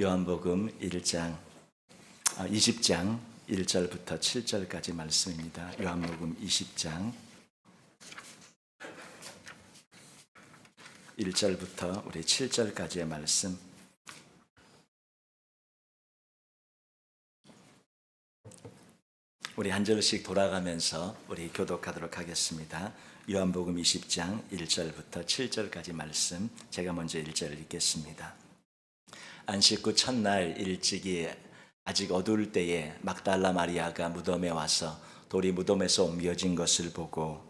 요한복음 20장 1절부터 7절까지 말씀입니다. 요한복음 20장 1절부터 우리 7절까지의 말씀. 우리 한 절씩 돌아가면서 우리 교독하도록 하겠습니다. 요한복음 20장 1절부터 7절까지 말씀, 제가 먼저 1절을 읽겠습니다. 안식 후 첫날 일찍이 아직 어두울 때에 막달라 마리아가 무덤에 와서 돌이 무덤에서 옮겨진 것을 보고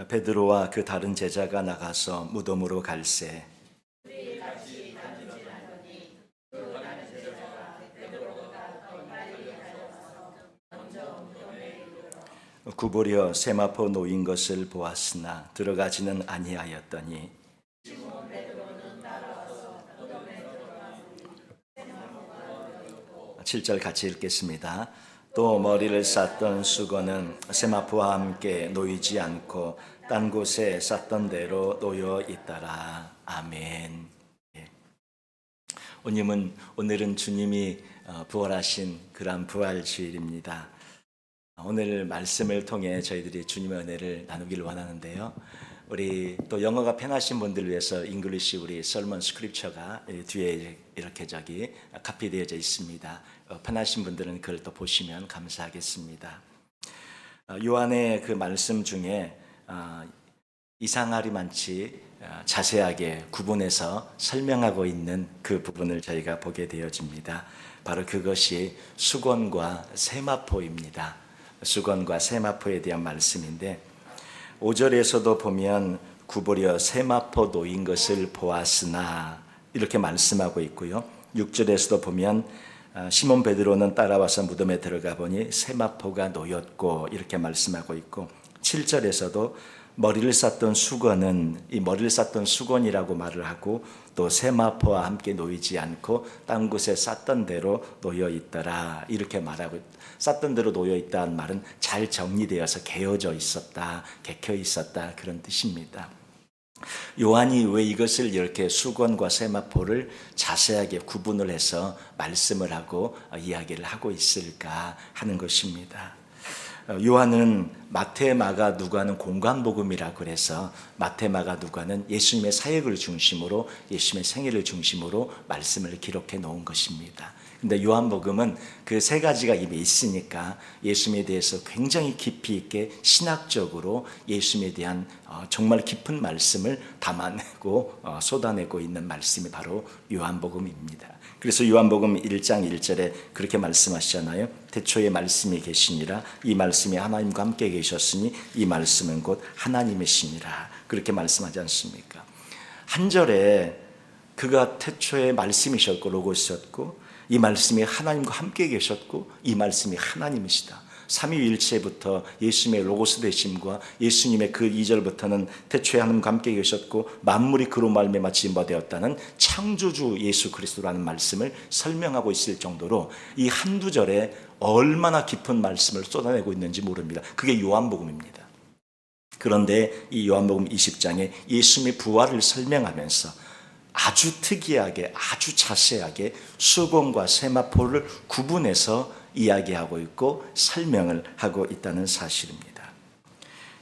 베드로와 그 다른 제자가 나가서 무덤으로 갈새 구부려 세마포 놓인 것을 보았으나 들어가지는 아니하였더니 7절 같이 읽겠습니다. 또 머리를 쌌던 수건은 세마포와 함께 놓이지 않고 딴 곳에 쌌던 대로 놓여 있더라. 아멘. 오늘은 주님이 부활하신 그런 부활주일입니다. 오늘 말씀을 통해 저희들이 주님의 은혜를 나누기를 원하는데요. 우리 또 영어가 편하신 분들 위해서 잉글리시 우리 설먼 스크립처가 뒤에 이렇게 카피되어져 있습니다. 편하신 분들은 그걸 또 보시면 감사하겠습니다. 요한의 그 말씀 중에 이상하리만치 자세하게 구분해서 설명하고 있는 그 부분을 저희가 보게 되어집니다. 바로 그것이 수건과 세마포입니다. 수건과 세마포에 대한 말씀인데 5절에서도 보면 구부려 세마포 놓인 것을 보았으나 이렇게 말씀하고 있고요. 6절에서도 보면 시몬 베드로는 따라와서 무덤에 들어가 보니 세마포가 놓였고 이렇게 말씀하고 있고 7절에서도 머리를 쌌던 수건은 이 머리를 쌌던 수건이라고 말을 하고 또 세마포와 함께 놓이지 않고 딴 곳에 쌌던 대로 놓여 있더라 이렇게 말하고 쌌던 대로 놓여 있다는 말은 잘 정리되어서 개어져 있었다, 개켜 있었다 그런 뜻입니다. 요한이 왜 이것을 이렇게 수건과 세마포를 자세하게 구분을 해서 말씀을 하고 이야기를 하고 있을까 하는 것입니다. 요한은 마태, 마가, 누가는 공간복음이라 그래서 마태, 마가, 누가는 예수님의 사역을 중심으로 예수님의 생애를 중심으로 말씀을 기록해 놓은 것입니다. 근데 요한복음은 그 세 가지가 이미 있으니까 예수님에 대해서 굉장히 깊이 있게 신학적으로 예수님에 대한 정말 깊은 말씀을 담아내고 쏟아내고 있는 말씀이 바로 요한복음입니다. 그래서 요한복음 1장 1절에 그렇게 말씀하시잖아요. 태초에 말씀이 계시니라 이 말씀이 하나님과 함께 계셨으니 이 말씀은 곧 하나님이시니라 그렇게 말씀하지 않습니까? 한 절에 그가 태초에 말씀이셨고 로고스였고 이 말씀이 하나님과 함께 계셨고 이 말씀이 하나님이시다. 삼위일체부터 예수님의 로고스 되심과 예수님의 그 2절부터는 태초에 하나님과 함께 계셨고 만물이 그로 말미암아 지음바되었다는 창조주 예수 그리스도라는 말씀을 설명하고 있을 정도로 이 한두 절에 얼마나 깊은 말씀을 쏟아내고 있는지 모릅니다. 그게 요한복음입니다. 그런데 이 요한복음 20장에 예수님의 부활을 설명하면서 아주 특이하게 아주 자세하게 수건과 세마포를 구분해서 이야기하고 있고 설명을 하고 있다는 사실입니다.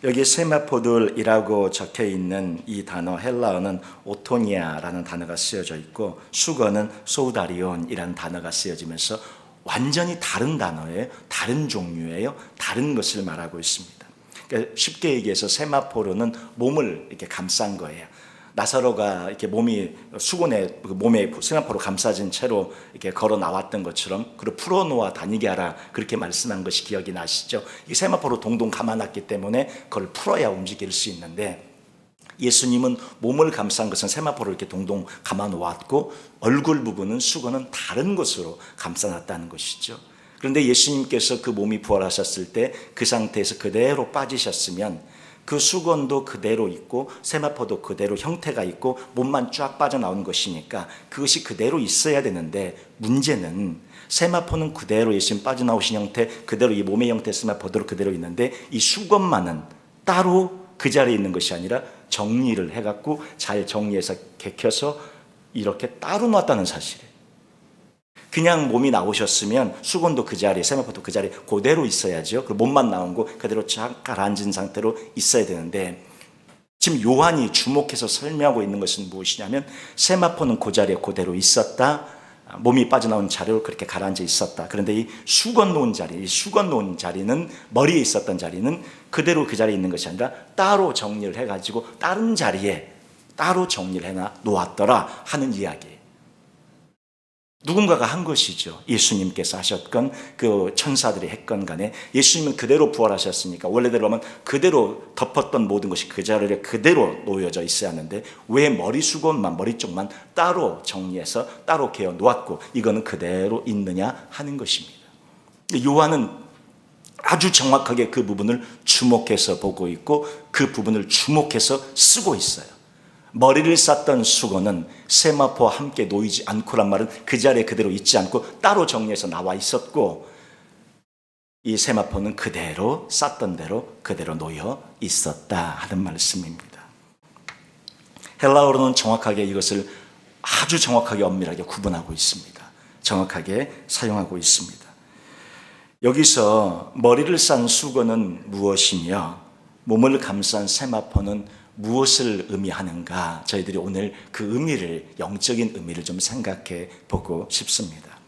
여기 세마포들이라고 적혀 있는 이 단어 헬라어는 오토니아라는 단어가 쓰여져 있고 수건은 소우다리온이라는 단어가 쓰여지면서 완전히 다른 단어예요. 다른 종류예요. 다른 것을 말하고 있습니다. 그러니까 쉽게 얘기해서 세마포로는 몸을 이렇게 감싼 거예요. 나사로가 이렇게 몸에 세마포로 감싸진 채로 이렇게 걸어 나왔던 것처럼 그리고 풀어놓아 다니게 하라 그렇게 말씀한 것이 기억이 나시죠? 이 세마포로 동동 감아놨기 때문에 그걸 풀어야 움직일 수 있는데 예수님은 몸을 감싼 것은 세마포로 이렇게 동동 감아놓았고 얼굴 부분은 수건은 다른 것으로 감싸놨다는 것이죠. 그런데 예수님께서 그 몸이 부활하셨을 때 그 상태에서 그대로 빠지셨으면 그 수건도 그대로 있고 세마포도 그대로 형태가 있고 몸만 쫙 빠져나오는 것이니까 그것이 그대로 있어야 되는데, 문제는 세마포는 그대로 예수님 빠져나오신 형태 그대로, 이 몸의 형태 세마포대로 그대로 있는데 이 수건만은 따로 그 자리에 있는 것이 아니라 정리를 해갖고 잘 정리해서 개켜서 이렇게 따로 놨다는 사실이에요. 그냥 몸이 나오셨으면 수건도 그 자리에, 세마포도 그 자리에 그대로 있어야죠. 그 몸만 나온 거 그대로 쫙 가라앉은 상태로 있어야 되는데, 지금 요한이 주목해서 설명하고 있는 것은 무엇이냐면, 세마포는 그 자리에 그대로 있었다, 몸이 빠져나온 자리로 그렇게 가라앉아 있었다. 그런데 이 수건 놓은 자리, 이 수건 놓은 자리는, 머리에 있었던 자리는 그대로 그 자리에 있는 것이 아니라 따로 정리를 해가지고 다른 자리에 따로 정리를 해놔 놓았더라 하는 이야기예요. 누군가가 한 것이죠. 예수님께서 하셨건 그 천사들이 했건 간에 예수님은 그대로 부활하셨으니까 원래대로 하면 그대로 덮었던 모든 것이 그 자리에 그대로 놓여져 있어야 하는데, 왜 머리 수건만, 머리 쪽만 따로 정리해서 따로 개어 놓았고 이거는 그대로 있느냐 하는 것입니다. 요한은 아주 정확하게 그 부분을 주목해서 보고 있고 그 부분을 주목해서 쓰고 있어요. 머리를 쌌던 수건은 세마포와 함께 놓이지 않고란 말은 그 자리에 그대로 있지 않고 따로 정리해서 나와 있었고, 이 세마포는 그대로 쌌던 대로 그대로 놓여 있었다 하는 말씀입니다. 헬라어로는 정확하게 이것을 아주 정확하게 엄밀하게 구분하고 있습니다. 정확하게 사용하고 있습니다. 여기서 머리를 싼 수건은 무엇이며 몸을 감싼 세마포는 무엇을 의미하는가, 저희들이 오늘 그 의미를, 영적인 의미를 좀 생각해 보고 싶습니다.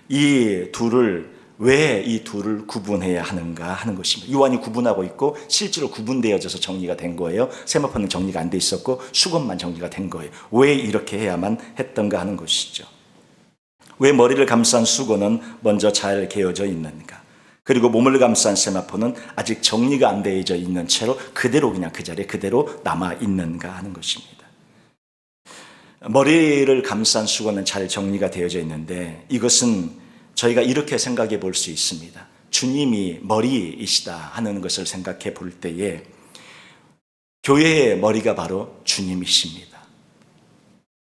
이 둘을, 왜 이 둘을 구분해야 하는가 하는 것입니다. 요한이 구분하고 있고 실제로 구분되어져서 정리가 된 거예요. 세마포는 정리가 안 돼 있었고 수건만 정리가 된 거예요. 왜 이렇게 해야만 했던가 하는 것이죠. 왜 머리를 감싼 수건은 먼저 잘 개어져 있는가, 그리고 몸을 감싼 세마포는 아직 정리가 안 되어져 있는 채로 그대로 그냥 그 자리에 그대로 남아 있는가 하는 것입니다. 머리를 감싼 수건은 잘 정리가 되어져 있는데, 이것은 저희가 이렇게 생각해 볼 수 있습니다. 주님이 머리이시다 하는 것을 생각해 볼 때에 교회의 머리가 바로 주님이십니다.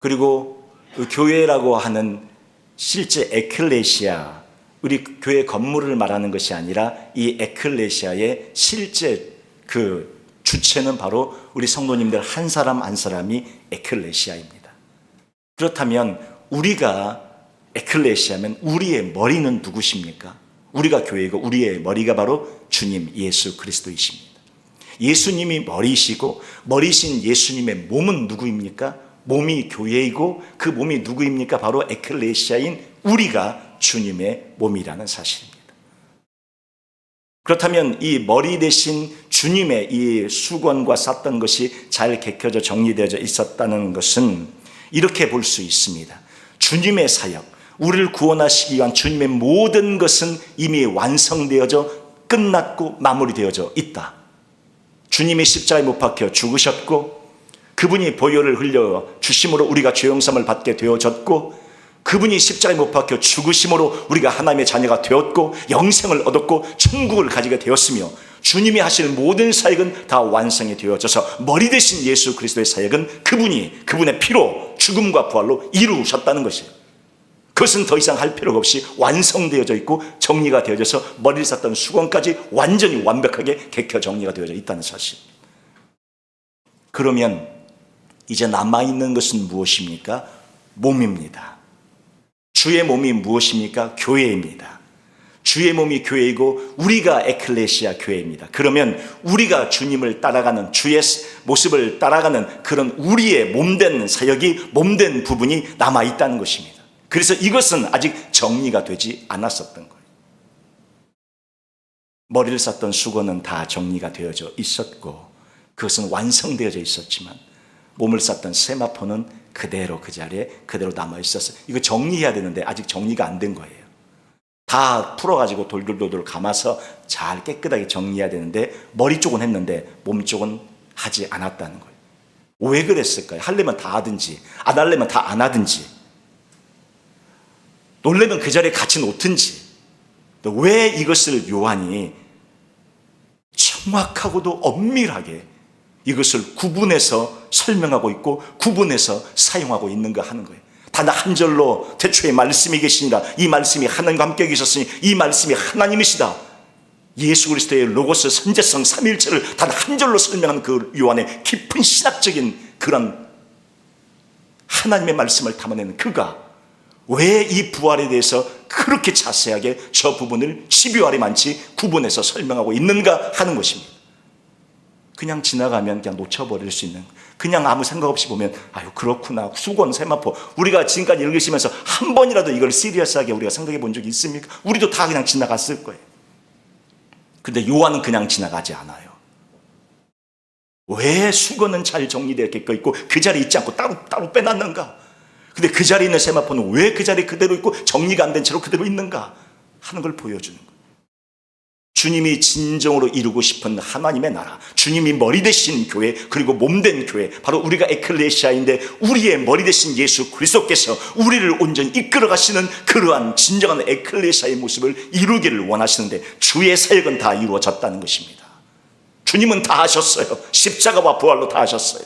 그리고 그 교회라고 하는 실제 에클레시아, 우리 교회 건물을 말하는 것이 아니라 이 에클레시아의 실제 그 주체는 바로 우리 성도님들 한 사람 한 사람이 에클레시아입니다. 그렇다면 우리가 에클레시아면 우리의 머리는 누구십니까? 우리가 교회이고 우리의 머리가 바로 주님 예수 그리스도이십니다. 예수님이 머리이시고 머리신 예수님의 몸은 누구입니까? 몸이 교회이고 그 몸이 누구입니까? 바로 에클레시아인 우리가 주님의 몸이라는 사실입니다. 그렇다면 이 머리 대신 주님의 이 수건과 쌌던 것이 잘 개켜져 정리되어져 있었다는 것은 이렇게 볼 수 있습니다. 주님의 사역, 우리를 구원하시기 위한 주님의 모든 것은 이미 완성되어져 끝났고 마무리되어져 있다. 주님이 십자가에 못 박혀 죽으셨고 그분이 보혈을 흘려 주심으로 우리가 죄 용서함을 받게 되어졌고, 그분이 십자가에 못 박혀 죽으심으로 우리가 하나님의 자녀가 되었고 영생을 얻었고 천국을 가지게 되었으며, 주님이 하실 모든 사역은 다 완성이 되어져서 머리 대신 예수 그리스도의 사역은 그분이 그분의 피로 죽음과 부활로 이루셨다는 것이에요. 그것은 더 이상 할 필요가 없이 완성되어져 있고 정리가 되어져서 머리를 쌌던 수건까지 완전히 완벽하게 개켜 정리가 되어져 있다는 사실. 그러면 이제 남아있는 것은 무엇입니까? 몸입니다. 주의 몸이 무엇입니까? 교회입니다. 주의 몸이 교회이고 우리가 에클레시아 교회입니다. 그러면 우리가 주님을 따라가는, 주의 모습을 따라가는 그런 우리의 몸된 사역이, 몸된 부분이 남아있다는 것입니다. 그래서 이것은 아직 정리가 되지 않았었던 거예요. 머리를 쌌던 수건은 다 정리가 되어져 있었고 그것은 완성되어져 있었지만, 몸을 쌌던 세마포는 그대로 그 자리에 그대로 남아있었어요. 이거 정리해야 되는데 아직 정리가 안 된 거예요. 다 풀어가지고 돌돌돌돌 감아서 잘 깨끗하게 정리해야 되는데 머리 쪽은 했는데 몸 쪽은 하지 않았다는 거예요. 왜 그랬을까요? 하려면 다 하든지 안 하려면 다 안 하든지, 놀려면 그 자리에 같이 놓든지, 왜 이것을 요한이 정확하고도 엄밀하게 이것을 구분해서 설명하고 있고 구분해서 사용하고 있는가 하는 거예요. 단 한 절로 태초에 말씀이 계시니라, 이 말씀이 하나님과 함께 계셨으니 이 말씀이 하나님이시다. 예수 그리스도의 로고스 선제성 삼위일체를 단 한 절로 설명한 그 요한의 깊은 신학적인 그런 하나님의 말씀을 담아내는 그가 왜 이 부활에 대해서 그렇게 자세하게 저 부분을 집요하리만치 구분해서 설명하고 있는가 하는 것입니다. 그냥 지나가면 그냥 놓쳐버릴 수 있는, 그냥 아무 생각 없이 보면 아유 그렇구나, 수건, 세마포, 우리가 지금까지 읽으시면서 한 번이라도 이걸 시리어스하게 우리가 생각해 본 적이 있습니까? 우리도 다 그냥 지나갔을 거예요. 근데 요한은 그냥 지나가지 않아요. 왜 수건은 잘 정리되어 있고 그 자리에 있지 않고 따로 빼놨는가? 근데 그 자리에 있는 세마포는 왜 그 자리에 그대로 있고 정리가 안 된 채로 그대로 있는가 하는 걸 보여주는 거예요. 주님이 진정으로 이루고 싶은 하나님의 나라, 주님이 머리 되신 교회, 그리고 몸된 교회, 바로 우리가 에클레시아인데 우리의 머리 되신 예수 그리스도께서 우리를 온전히 이끌어 가시는 그러한 진정한 에클레시아의 모습을 이루기를 원하시는데 주의 사역은 다 이루어졌다는 것입니다. 주님은 다 하셨어요. 십자가와 부활로 다 하셨어요.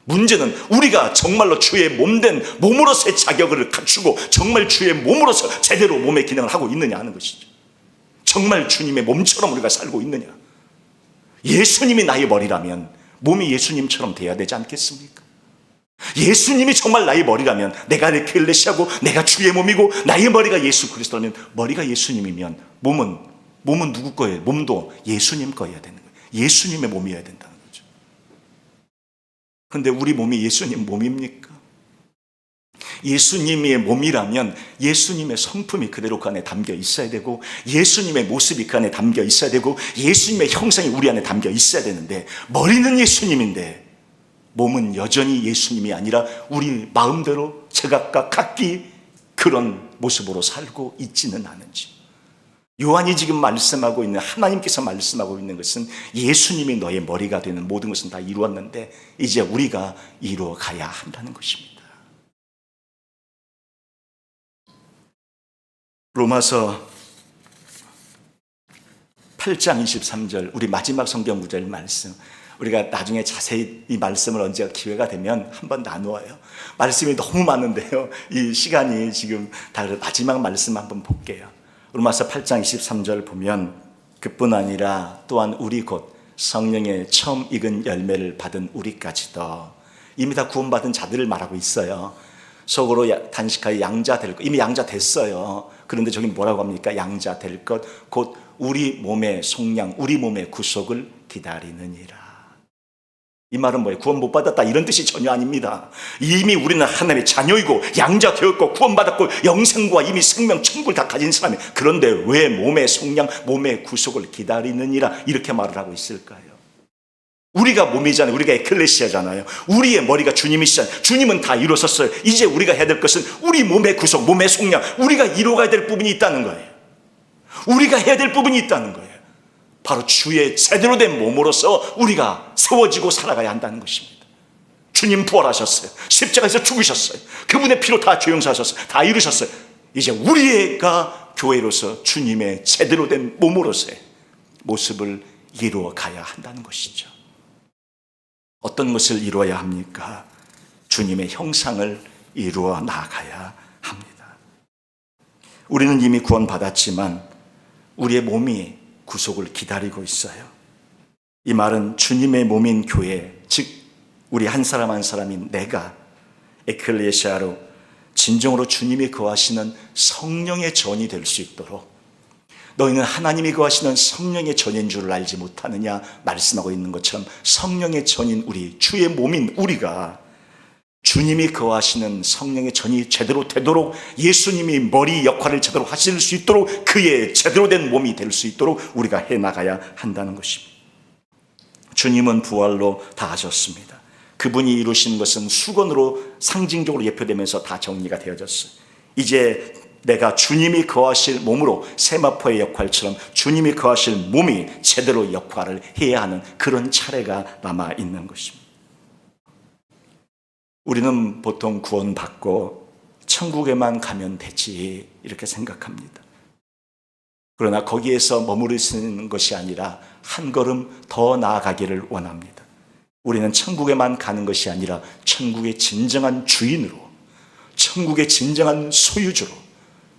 문제는 우리가 정말로 주의 몸된 몸으로서의 자격을 갖추고 정말 주의 몸으로서 제대로 몸의 기능을 하고 있느냐 하는 것이죠. 정말 주님의 몸처럼 우리가 살고 있느냐. 예수님이 나의 머리라면 몸이 예수님처럼 돼야 되지 않겠습니까? 예수님이 정말 나의 머리라면, 내가 에클레시아고 내가 주의 몸이고 나의 머리가 예수 그리스도라면, 머리가 예수님이면 몸은 누구 거예요? 몸도 예수님 거여야 되는 거예요. 예수님의 몸이어야 된다는 거죠. 그런데 우리 몸이 예수님 몸입니까? 예수님의 몸이라면 예수님의 성품이 그대로 그 안에 담겨 있어야 되고, 예수님의 모습이 그 안에 담겨 있어야 되고, 예수님의 형상이 우리 안에 담겨 있어야 되는데, 머리는 예수님인데 몸은 여전히 예수님이 아니라 우리 마음대로 제각각 각기 그런 모습으로 살고 있지는 않은지. 요한이 지금 말씀하고 있는, 하나님께서 말씀하고 있는 것은 예수님이 너의 머리가 되는 모든 것은 다 이루었는데 이제 우리가 이루어 가야 한다는 것입니다. 로마서 8장 23절, 우리 마지막 성경 구절 말씀, 우리가 나중에 자세히 이 말씀을 언제가 기회가 되면 한번 나누어요. 말씀이 너무 많은데요, 이 시간이 지금 다 마지막 말씀 한번 볼게요. 로마서 8장 23절 보면, 그뿐 아니라 또한 우리 곧 성령의 처음 익은 열매를 받은 우리까지도, 이미 다 구원받은 자들을 말하고 있어요. 속으로 단식하여 양자 될 것, 이미 양자 됐어요. 그런데 저기 뭐라고 합니까? 양자 될 것, 곧 우리 몸의 속량, 우리 몸의 구속을 기다리느니라. 이 말은 뭐예요? 구원 못 받았다 이런 뜻이 전혀 아닙니다. 이미 우리는 하나님의 자녀이고 양자 되었고 구원받았고 영생과 이미 생명 천국을 다 가진 사람이, 그런데 왜 몸의 속량, 몸의 구속을 기다리느니라 이렇게 말을 하고 있을까요? 우리가 몸이잖아요. 우리가 에클레시아잖아요. 우리의 머리가 주님이시잖아요. 주님은 다 이루었어요. 이제 우리가 해야 될 것은 우리 몸의 구속, 몸의 속량, 우리가 이루어가야 될 부분이 있다는 거예요. 우리가 해야 될 부분이 있다는 거예요. 바로 주의 제대로 된 몸으로서 우리가 세워지고 살아가야 한다는 것입니다. 주님 부활하셨어요. 십자가에서 죽으셨어요. 그분의 피로 다 죄 용서하셨어요. 다 이루셨어요. 이제 우리가 교회로서 주님의 제대로 된 몸으로서의 모습을 이루어 가야 한다는 것이죠. 어떤 것을 이루어야 합니까? 주님의 형상을 이루어 나가야 합니다. 우리는 이미 구원받았지만 우리의 몸이 구속을 기다리고 있어요. 이 말은 주님의 몸인 교회, 즉 우리 한 사람 한 사람인 내가 에클레시아로 진정으로 주님이 거하시는 성령의 전이 될 수 있도록, 너희는 하나님이 거하시는 성령의 전인 줄을 알지 못하느냐 말씀하고 있는 것처럼, 성령의 전인 우리, 주의 몸인 우리가 주님이 거하시는 성령의 전이 제대로 되도록, 예수님이 머리 역할을 제대로 하실 수 있도록, 그의 제대로 된 몸이 될 수 있도록 우리가 해나가야 한다는 것입니다. 주님은 부활로 다 하셨습니다. 그분이 이루신 것은 수건으로 상징적으로 예표되면서 다 정리가 되어졌어요. 이제 내가 주님이 거하실 몸으로 세마포의 역할처럼 주님이 거하실 몸이 제대로 역할을 해야 하는 그런 차례가 남아 있는 것입니다. 우리는 보통 구원받고 천국에만 가면 되지 이렇게 생각합니다. 그러나 거기에서 머무르시는 것이 아니라 한 걸음 더 나아가기를 원합니다. 우리는 천국에만 가는 것이 아니라 천국의 진정한 주인으로, 천국의 진정한 소유주로,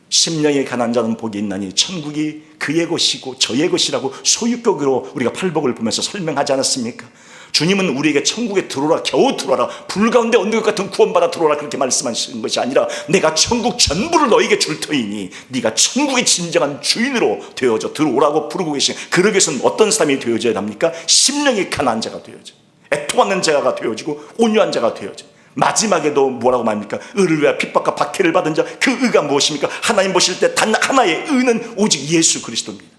심령에 가난 자는 복이 있나니 천국이 그의 것이고 저의 것이라고 소유격으로 우리가 팔복을 보면서 설명하지 않았습니까? 주님은 우리에게 천국에 들어오라, 겨우 들어오라, 불 가운데 언덕 같은 구원받아 들어오라 그렇게 말씀하시는 것이 아니라 내가 천국 전부를 너에게 줄 터이니 네가 천국의 진정한 주인으로 되어져 들어오라고 부르고 계신, 그러기 위해서는 어떤 사람이 되어져야 합니까? 심령이 가난한 자가 되어져, 애통하는 자가 되어지고 온유한 자가 되어져. 마지막에도 뭐라고 말합니까? 의를 위하여 핍박과 박해를 받은 자, 그 의가 무엇입니까? 하나님 보실 때 단 하나의 의는 오직 예수 그리스도입니다.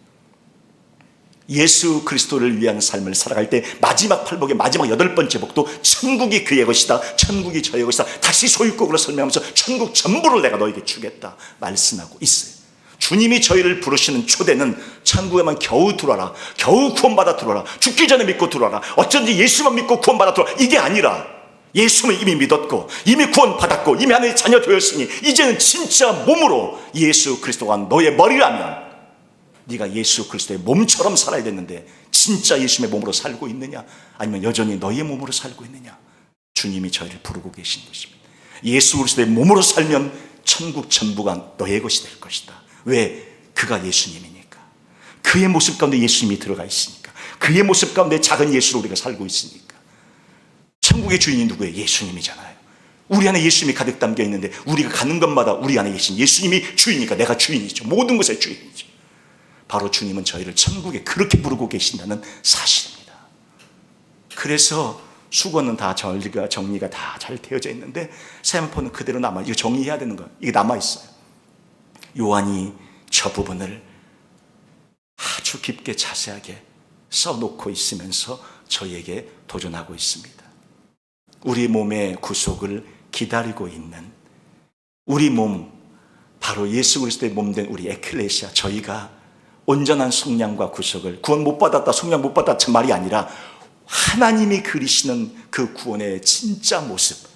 예수 그리스도를 위한 삶을 살아갈 때 마지막 팔복의 마지막 8번째 복도 천국이 그의 것이다, 천국이 저의 것이다, 다시 소유격으로 설명하면서 천국 전부를 내가 너에게 주겠다 말씀하고 있어요. 주님이 저희를 부르시는 초대는 천국에만 겨우 들어와라, 겨우 구원받아 들어와라, 죽기 전에 믿고 들어와라, 어쩐지 예수만 믿고 구원받아 들어와라, 이게 아니라 예수는 이미 믿었고 이미 구원받았고 이미 하나님의 자녀 되었으니 이제는 진짜 몸으로 예수 그리스도가 너의 머리라면 네가 예수 그리스도의 몸처럼 살아야 되는데 진짜 예수의 몸으로 살고 있느냐, 아니면 여전히 너의 몸으로 살고 있느냐, 주님이 저희를 부르고 계신 것입니다. 예수 그리스도의 몸으로 살면 천국 전부가 너의 것이 될 것이다. 왜? 그가 예수님이니까. 그의 모습 가운데 예수님이 들어가 있으니까. 그의 모습 가운데 작은 예수로 우리가 살고 있으니까. 천국의 주인이 누구예요? 예수님이잖아요. 우리 안에 예수님이 가득 담겨 있는데 우리가 가는 것마다 우리 안에 계신 예수님이 주인이니까 내가 주인이죠. 모든 것의 주인이죠. 바로 주님은 저희를 천국에 그렇게 부르고 계신다는 사실입니다. 그래서 수건은 다 정리가 다 잘 되어져 있는데 세마포는 그대로 남아, 이거 정리해야 되는 거예요. 이게 남아있어요. 요한이 저 부분을 아주 깊게 자세하게 써놓고 있으면서 저희에게 도전하고 있습니다. 우리 몸의 구속을 기다리고 있는 우리 몸, 바로 예수 그리스도의 몸된 우리 에클레시아, 저희가 온전한 속량과 구속을, 구원 못 받았다, 속량 못 받았다 말이 아니라 하나님이 그리시는 그 구원의 진짜 모습,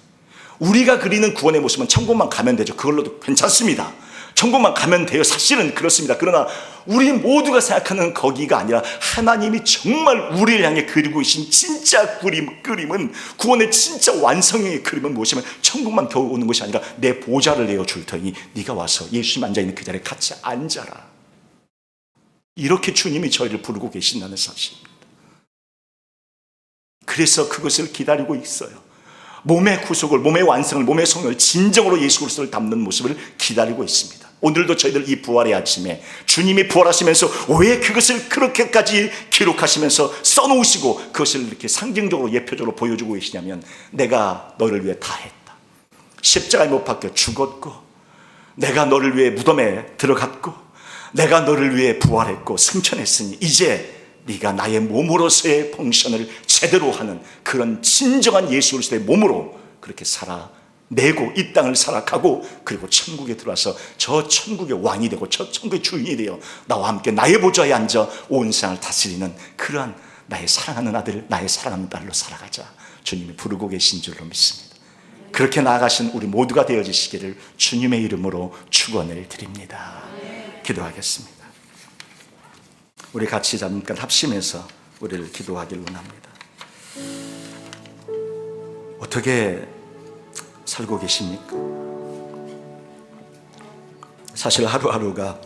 우리가 그리는 구원의 모습은 천국만 가면 되죠. 그걸로도 괜찮습니다. 천국만 가면 돼요. 사실은 그렇습니다. 그러나 우리 모두가 생각하는 거기가 아니라 하나님이 정말 우리를 향해 그리고 계신 진짜 그림은, 구원의 진짜 완성의 그림은 무엇이면 천국만 겨우 오는 것이 아니라 내 보좌를 내어줄 터이니 네가 와서 예수님 앉아있는 그 자리에 같이 앉아라. 이렇게 주님이 저희를 부르고 계신다는 사실입니다. 그래서 그것을 기다리고 있어요. 몸의 구속을, 몸의 완성을, 몸의 성령을 진정으로 예수 그리스도를 담는 모습을 기다리고 있습니다. 오늘도 저희들 이 부활의 아침에 주님이 부활하시면서 왜 그것을 그렇게까지 기록하시면서 써놓으시고 그것을 이렇게 상징적으로 예표적으로 보여주고 계시냐면, 내가 너를 위해 다 했다. 십자가에 못 박혀 죽었고, 내가 너를 위해 무덤에 들어갔고, 내가 너를 위해 부활했고 승천했으니 이제 네가 나의 몸으로서의 펑션을 제대로 하는 그런 진정한 예수 그리스도의 몸으로 그렇게 살아내고 이 땅을 살아가고, 그리고 천국에 들어와서 저 천국의 왕이 되고 저 천국의 주인이 되어 나와 함께 나의 보좌에 앉아 온 세상을 다스리는 그러한 나의 사랑하는 아들, 나의 사랑하는 딸로 살아가자 주님이 부르고 계신 줄로 믿습니다. 그렇게 나아가신 우리 모두가 되어지시기를 주님의 이름으로 축원을 드립니다. 기도하겠습니다. 우리 같이 잠깐 합심해서 우리를 기도하길 원합니다. 어떻게 살고 계십니까? 사실 하루하루가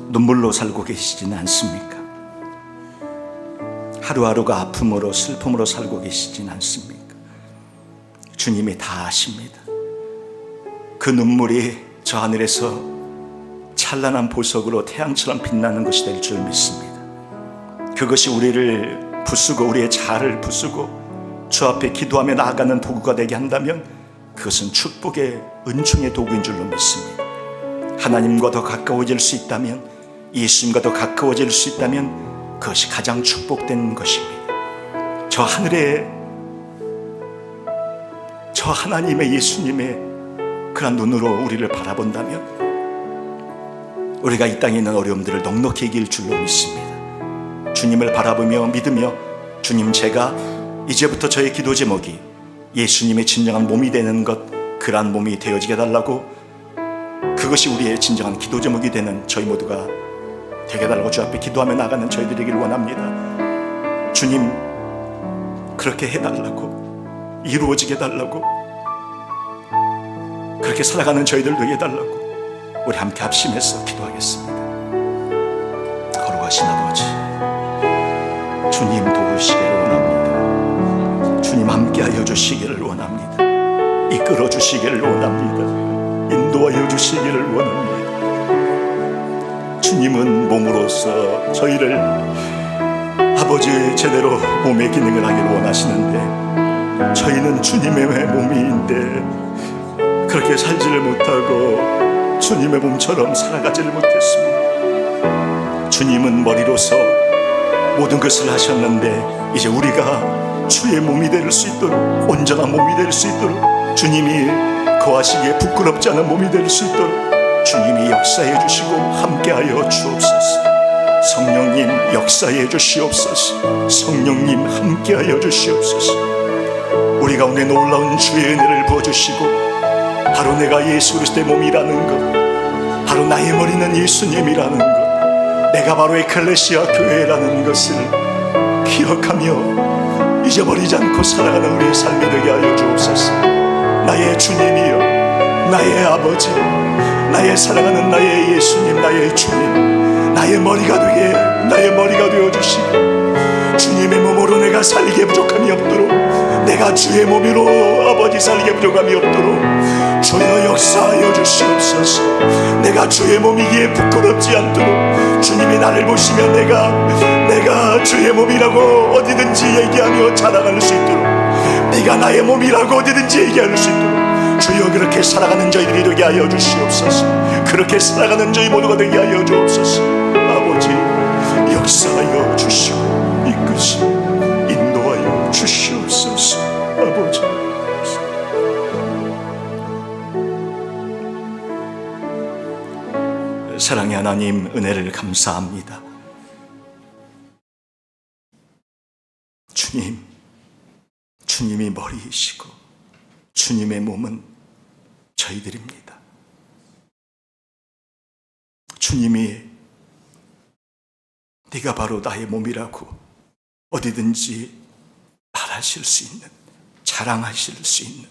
눈물로 살고 계시지는 않습니까? 하루하루가 아픔으로 슬픔으로 살고 계시지는 않습니까? 주님이 다 아십니다. 그 눈물이 저 하늘에서 찬란한 보석으로 태양처럼 빛나는 것이 될 줄 믿습니다. 그것이 우리를 부수고 우리의 자아를 부수고 주 앞에 기도하며 나아가는 도구가 되게 한다면 그것은 축복의 은총의 도구인 줄로 믿습니다. 하나님과 더 가까워질 수 있다면, 예수님과 더 가까워질 수 있다면 그것이 가장 축복된 것입니다. 저 하늘에 저 하나님의 예수님의 그런 눈으로 우리를 바라본다면 우리가 이 땅에 있는 어려움들을 넉넉히 이길 줄로 믿습니다. 주님을 바라보며 믿으며, 주님, 제가 이제부터 저의 기도 제목이 예수님의 진정한 몸이 되는 것, 그러한 몸이 되어지게 달라고, 그것이 우리의 진정한 기도 제목이 되는 저희 모두가 되게 달라고 주 앞에 기도하며 나가는 저희들이길 원합니다. 주님, 그렇게 해달라고, 이루어지게 해달라고, 그렇게 살아가는 저희들 되게 해달라고 우리 함께 합심해서 기도하겠습니다. 거룩하신 아버지, 주님 도우시기를 원합니다. 주님 함께하여 주시기를 원합니다. 이끌어 주시기를 원합니다. 인도하여 주시기를 원합니다. 주님은 몸으로서 저희를 아버지 제대로 몸의 기능을 하기를 원하시는데, 저희는 주님의 몸인데 그렇게 살지를 못하고 주님의 몸처럼 살아가지를 못했습니다. 주님은 머리로서 모든 것을 하셨는데 이제 우리가 주의 몸이 될 수 있도록, 온전한 몸이 될 수 있도록, 주님이 거하시기에 부끄럽지 않은 몸이 될 수 있도록 주님이 역사해 주시고 함께하여 주옵소서. 성령님 역사해 주시옵소서. 성령님 함께하여 주시옵소서. 우리 가운데 놀라운 주의 은혜를 부어주시고, 바로 내가 예수 그리스도의 몸이라는 것, 바로 나의 머리는 예수님이라는 것, 내가 바로 에클레시아 교회라는 것을 기억하며 잊어버리지 않고 살아가는 우리의 삶이 되게 하여 주옵소서. 나의 주님이여, 나의 아버지, 나의 사랑하는 나의 예수님, 나의 주님, 나의 머리가 되어주시고, 주님의 몸으로 내가 살기에 부족함이 없도록, 내가 주의 몸으로 아버지 살기에 부족함이 없도록 주여 역사하여 주시옵소서. 내가 주의 몸이기에 부끄럽지 않도록 주님이 나를 보시면 내가 주의 몸이라고 어디든지 얘기하며 자랑할 수 있도록, 네가 나의 몸이라고 어디든지 얘기할 수 있도록 주여 그렇게 살아가는 저희들이 되게 하여 주시옵소서. 그렇게 살아가는 저희 모두가 되게 하여 주옵소서. 아버지 역사하여 주시고 이끄시고 인도하여 주시옵소서. 아버지, 사랑의 하나님, 은혜를 감사합니다. 주님이 머리이시고 주님의 몸은 저희들입니다. 주님이 네가 바로 나의 몸이라고 어디든지 말하실 수 있는, 자랑하실 수 있는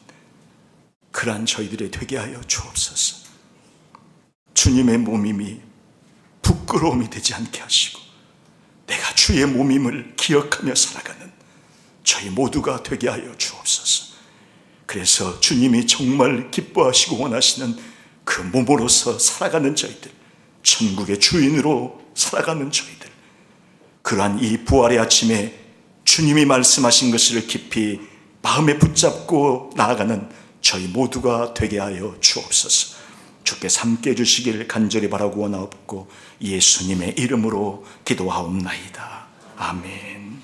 그러한 저희들이 되게 하여 주옵소서. 주님의 몸임이 부끄러움이 되지 않게 하시고 내가 주의 몸임을 기억하며 살아가는 저희 모두가 되게 하여 주옵소서. 그래서 주님이 정말 기뻐하시고 원하시는 그 몸으로서 살아가는 저희들, 천국의 주인으로 살아가는 저희들, 그러한 이 부활의 아침에 주님이 말씀하신 것을 깊이 마음에 붙잡고 나아가는 저희 모두가 되게 하여 주옵소서. 주께서 함께 해주시길 간절히 바라고 원하옵고 예수님의 이름으로 기도하옵나이다. 아멘.